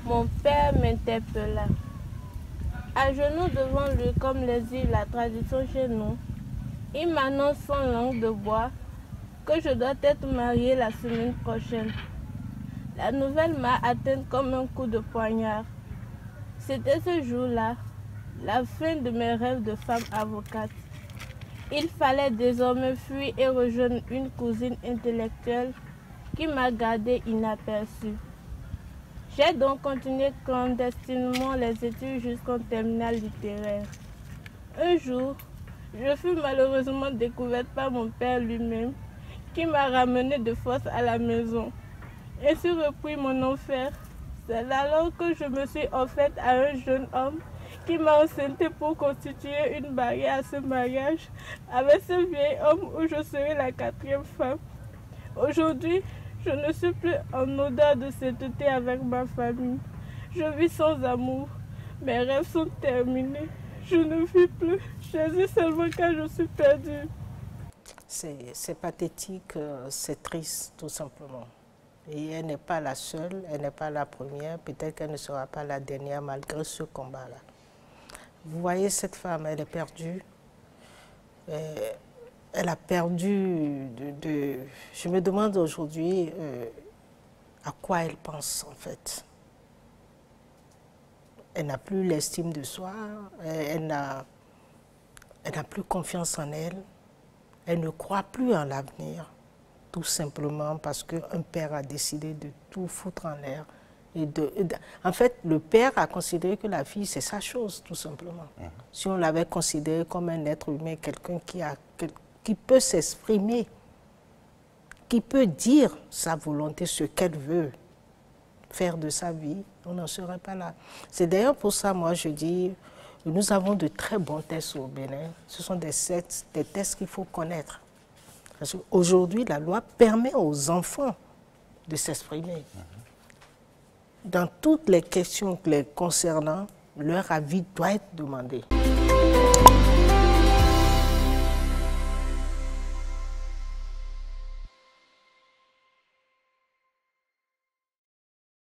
Mon père m'interpella. À genoux devant lui, comme le dit la tradition chez nous, il m'annonce sans langue de bois que je dois être mariée la semaine prochaine. La nouvelle m'a atteinte comme un coup de poignard. C'était ce jour-là, la fin de mes rêves de femme avocate. Il fallait désormais fuir et rejoindre une cousine intellectuelle qui m'a gardée inaperçue. J'ai donc continué clandestinement les études jusqu'en terminale littéraire. Un jour, je fus malheureusement découverte par mon père lui-même, qui m'a ramenée de force à la maison. Ainsi reprit mon enfer. C'est alors que je me suis offerte à un jeune homme qui m'a enceintée pour constituer une barrière à ce mariage avec ce vieil homme où je serai la 4e femme. Aujourd'hui, je ne suis plus en odeur de sainteté avec ma famille. Je vis sans amour. Mes rêves sont terminés. Je ne vis plus. Jésus seulement car je suis perdue. C'est pathétique, c'est triste tout simplement. Et elle n'est pas la seule, elle n'est pas la première, peut-être qu'elle ne sera pas la dernière malgré ce combat-là. Vous voyez cette femme, elle est perdue. Elle a perdu Je me demande aujourd'hui à quoi elle pense en fait. Elle n'a plus l'estime de soi, elle n'a plus confiance en elle, elle ne croit plus en l'avenir, tout simplement parce qu'un père a décidé de tout foutre en l'air. En fait, le père a considéré que la fille, c'est sa chose, tout simplement. Si on l'avait considéré comme un être humain, quelqu'un qui peut s'exprimer, qui peut dire sa volonté, ce qu'elle veut faire de sa vie, on n'en serait pas là. C'est d'ailleurs pour ça, moi, je dis, nous avons de très bons tests au Bénin. Ce sont des tests qu'il faut connaître. Parce qu'aujourd'hui, la loi permet aux enfants de s'exprimer. Dans toutes les questions les concernant, leur avis doit être demandé.